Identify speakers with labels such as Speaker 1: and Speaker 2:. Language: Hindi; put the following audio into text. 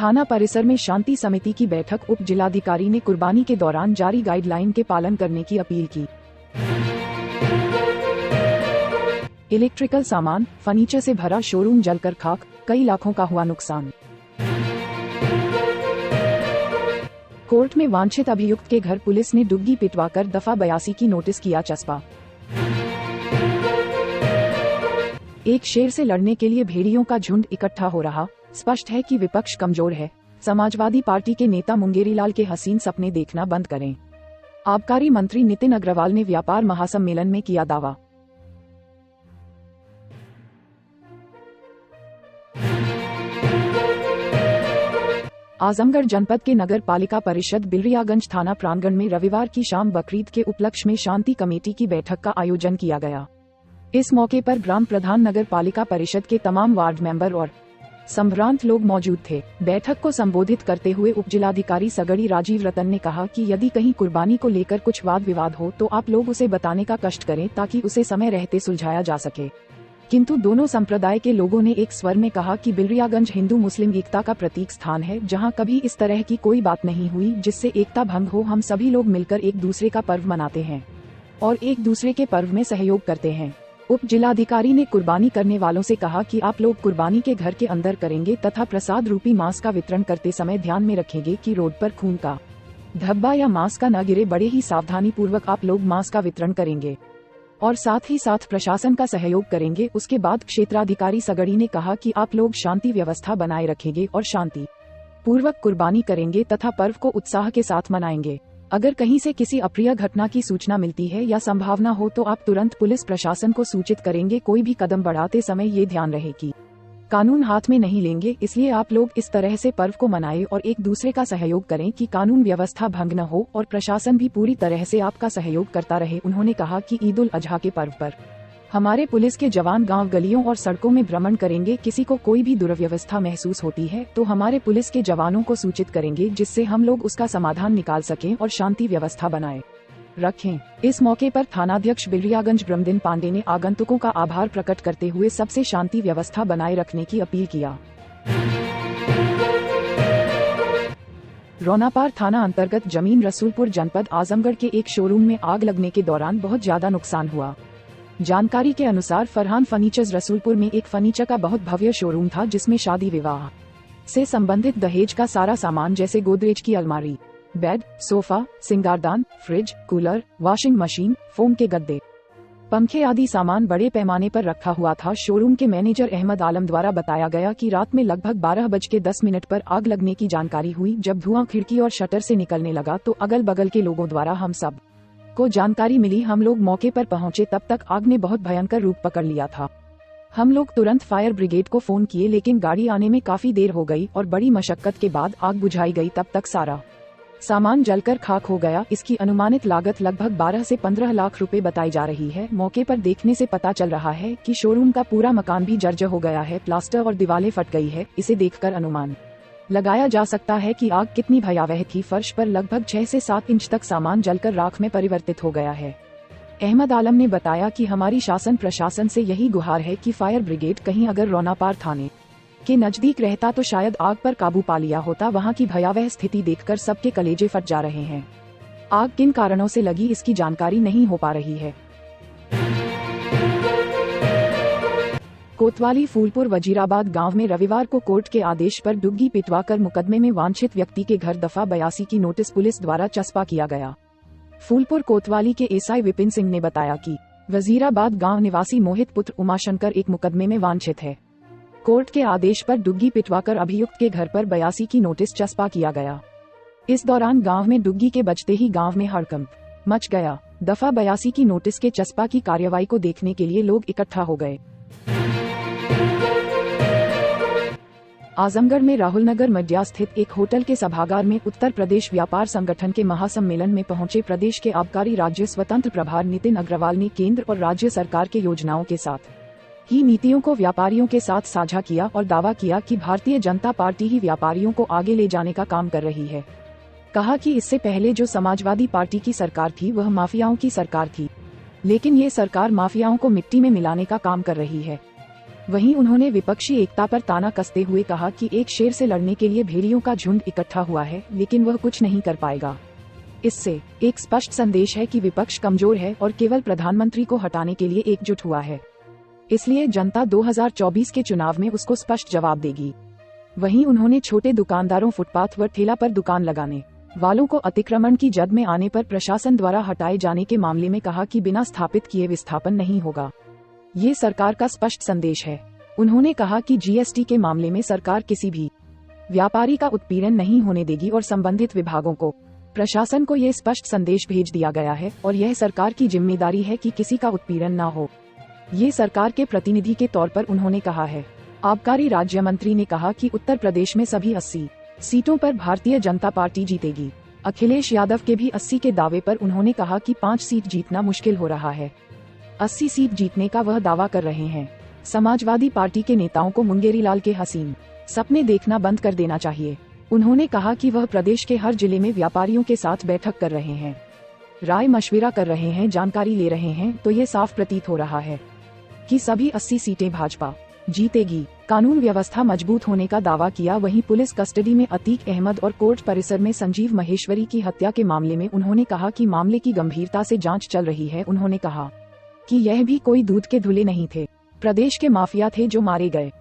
Speaker 1: थाना परिसर में शांति समिति की बैठक। उप जिलाधिकारी ने कुर्बानी के दौरान जारी गाइडलाइन के पालन करने की अपील की। इलेक्ट्रिकल सामान, फर्नीचर से भरा शोरूम जलकर खाक, कई लाखों का हुआ नुकसान। कोर्ट में वांछित अभियुक्त के घर पुलिस ने डुग्गी पिटवाकर दफा 82 की नोटिस किया चस्पा। एक शेर से लड़ने के लिए भेड़ियों का झुंड इकट्ठा हो रहा, स्पष्ट है कि विपक्ष कमजोर है। समाजवादी पार्टी के नेता मुंगेरी लाल के हसीन सपने देखना बंद करें। आबकारी मंत्री नितिन अग्रवाल ने व्यापार महासम्मेलन में किया दावा। आजमगढ़ जनपद के नगर पालिका परिषद बिलरियागंज थाना प्रांगण में रविवार की शाम बकरीद के उपलक्ष्य में शांति कमेटी की बैठक का आयोजन किया गया। इस मौके पर ग्राम प्रधान, नगर पालिका परिषद के तमाम वार्ड मेंबर और संभ्रांत लोग मौजूद थे। बैठक को संबोधित करते हुए उप जिलाधिकारी सगड़ी राजीव रतन ने कहा कि यदि कहीं कुर्बानी को लेकर कुछ वाद विवाद हो तो आप लोग उसे बताने का कष्ट करें ताकि उसे समय रहते सुलझाया जा सके। किंतु दोनों संप्रदाय के लोगों ने एक स्वर में कहा कि बिलरियागंज हिंदू मुस्लिम एकता का प्रतीक स्थान है, जहां कभी इस तरह की कोई बात नहीं हुई जिससे एकता भंग हो। हम सभी लोग मिलकर एक दूसरे का पर्व मनाते हैं और एक दूसरे के पर्व में सहयोग करते हैं। उप जिलाधिकारी ने कुर्बानी करने वालों से कहा कि आप लोग कुर्बानी के घर के अंदर करेंगे तथा प्रसाद रूपी मांस का वितरण करते समय ध्यान में रखेंगे कि रोड पर खून का धब्बा या मांस का न गिरे। बड़े ही सावधानी पूर्वक आप लोग मांस का वितरण करेंगे और साथ ही साथ प्रशासन का सहयोग करेंगे। उसके बाद क्षेत्राधिकारी सगड़ी ने कहा कि आप लोग शांति व्यवस्था बनाए रखेंगे और शांति पूर्वक कुर्बानी करेंगे तथा पर्व को उत्साह के साथ मनाएंगे। अगर कहीं से किसी अप्रिय घटना की सूचना मिलती है या संभावना हो तो आप तुरंत पुलिस प्रशासन को सूचित करेंगे। कोई भी कदम बढ़ाते समय ये ध्यान रहे कि कानून हाथ में नहीं लेंगे। इसलिए आप लोग इस तरह से पर्व को मनाएं और एक दूसरे का सहयोग करें कि कानून व्यवस्था भंग न हो और प्रशासन भी पूरी तरह से आपका सहयोग करता रहे। उन्होंने कहा कि ईद उल अजहा के पर्व पर हमारे पुलिस के जवान गांव गलियों और सड़कों में भ्रमण करेंगे। किसी को कोई भी दुर्व्यवस्था महसूस होती है तो हमारे पुलिस के जवानों को सूचित करेंगे, जिससे हम लोग उसका समाधान निकाल सकें और शांति व्यवस्था बनाए रखें। इस मौके पर थानाध्यक्ष बिलरियागंज ब्रह्मदिन पांडे ने आगंतुकों का आभार प्रकट करते हुए सबसे शांति व्यवस्था बनाए रखने की अपील किया। रोनापार थाना अंतर्गत जमीन रसूलपुर जनपद आजमगढ़ के एक शोरूम में आग लगने के दौरान बहुत ज्यादा नुकसान हुआ। जानकारी के अनुसार फरहान फर्नीचर्स रसूलपुर में एक फर्नीचर का बहुत भव्य शोरूम था, जिसमें शादी विवाह से संबंधित दहेज का सारा सामान जैसे गोदरेज की अलमारी, बेड, सोफा, सिंगारदान, fridge, cooler, washing machine, foam के गद्दे, पंखे आदि सामान बड़े पैमाने पर रखा हुआ था। शोरूम के मैनेजर अहमद आलम द्वारा बताया गया कि रात में लगभग 12:10 पर आग लगने की जानकारी हुई। जब धुआं खिड़की और शटर से निकलने लगा तो अगल बगल के लोगों द्वारा हम सब को जानकारी मिली। हम लोग मौके पर पहुंचे, तब तक आग ने बहुत भयंकर रूप पकड़ लिया था। हम लोग तुरंत फायर ब्रिगेड को फोन किए, लेकिन गाड़ी आने में काफी देर हो गई और बड़ी मशक्कत के बाद आग बुझाई गई। तब तक सारा सामान जलकर खाक हो गया। इसकी अनुमानित लागत लगभग 12 से 15 लाख रुपए बताई जा रही है। मौके पर देखने से पता चल रहा है कि शोरूम का पूरा मकान भी जर्जर हो गया है, प्लास्टर और दीवारें फट गई है। इसे देखकर अनुमान लगाया जा सकता है कि आग कितनी भयावह थी। फर्श पर लगभग 6 से 7 इंच तक सामान जलकर राख में परिवर्तित हो गया है। अहमद आलम ने बताया कि हमारी शासन प्रशासन से यही गुहार है कि फायर ब्रिगेड कहीं अगर रोनापार थाने के नजदीक रहता तो शायद आग पर काबू पा लिया होता। वहां की भयावह स्थिति देखकर सबके कलेजे फट जा रहे हैं। आग किन कारणों से लगी इसकी जानकारी नहीं हो पा रही है। कोतवाली फूलपुर वजीराबाद गांव में रविवार को कोर्ट के आदेश पर डुग्गी पिटवाकर मुकदमे में वांछित व्यक्ति के घर दफा 82 की नोटिस पुलिस द्वारा चस्पा किया गया। फूलपुर कोतवाली के एसआई विपिन सिंह ने बताया कि वजीराबाद गांव निवासी मोहित पुत्र उमाशंकर एक मुकदमे में वांछित है। कोर्ट के आदेश पर डुग्गी पिटवाकर अभियुक्त के घर पर 82 की नोटिस चस्पा किया गया। इस दौरान गांव में डुग्गी के बजते ही गांव में हड़कंप मच गया। दफा 82 की नोटिस के चस्पा की कार्रवाई को देखने के लिए लोग इकट्ठा हो गए। आजमगढ़ में राहुल नगर मड्या स्थित एक होटल के सभागार में उत्तर प्रदेश व्यापार संगठन के महासम्मेलन में पहुंचे प्रदेश के आबकारी राज्य स्वतंत्र प्रभार नितिन अग्रवाल ने केंद्र और राज्य सरकार के योजनाओं के साथ ही नीतियों को व्यापारियों के साथ साझा किया और दावा किया कि भारतीय जनता पार्टी ही व्यापारियों को आगे ले जाने का काम कर रही है। कहा कि इससे पहले जो समाजवादी पार्टी की सरकार थी वह माफियाओं की सरकार थी, लेकिन ये सरकार माफियाओं को मिट्टी में मिलाने का काम कर रही है। वहीं उन्होंने विपक्षी एकता पर ताना कसते हुए कहा कि एक शेर से लड़ने के लिए भेड़ियों का झुंड इकट्ठा हुआ है, लेकिन वह कुछ नहीं कर पाएगा। इससे एक स्पष्ट संदेश है कि विपक्ष कमजोर है और केवल प्रधानमंत्री को हटाने के लिए एकजुट हुआ है। इसलिए जनता 2024 के चुनाव में उसको स्पष्ट जवाब देगी। वहीं उन्होंने छोटे दुकानदारों, फुटपाथ व ठेला पर दुकान लगाने वालों को अतिक्रमण की जद में आने पर प्रशासन द्वारा हटाए जाने के मामले में कहा कि बिना स्थापित किए विस्थापन नहीं होगा। ये सरकार का स्पष्ट संदेश है। उन्होंने कहा कि जीएसटी के मामले में सरकार किसी भी व्यापारी का उत्पीड़न नहीं होने देगी और संबंधित विभागों को, प्रशासन को ये स्पष्ट संदेश भेज दिया गया है और यह सरकार की जिम्मेदारी है कि किसी का उत्पीड़न न हो। ये सरकार के प्रतिनिधि के तौर पर उन्होंने कहा है। आबकारी राज्य मंत्री ने कहा कि उत्तर प्रदेश में सभी 80 सीटों पर भारतीय जनता पार्टी जीतेगी। अखिलेश यादव के भी 80 के दावे पर उन्होंने कहा कि 5 सीट जीतना मुश्किल हो रहा है। 80 सीट जीतने का वह दावा कर रहे हैं। समाजवादी पार्टी के नेताओं को मुंगेरी लाल के हसीन सपने देखना बंद कर देना चाहिए। उन्होंने कहा कि वह प्रदेश के हर जिले में व्यापारियों के साथ बैठक कर रहे हैं, राय मशविरा कर रहे हैं, जानकारी ले रहे हैं, तो ये साफ प्रतीत हो रहा है कि सभी 80 सीटें भाजपा जीतेगी। कानून व्यवस्था मजबूत होने का दावा किया। वहीं पुलिस कस्टडी में अतीक अहमद और कोर्ट परिसर में संजीव महेश्वरी की हत्या के मामले में उन्होंने कहा कि मामले की गंभीरता से जांच चल रही है। उन्होंने कहा कि यह भी कोई दूध के धुले नहीं थे, प्रदेश के माफिया थे जो मारे गए।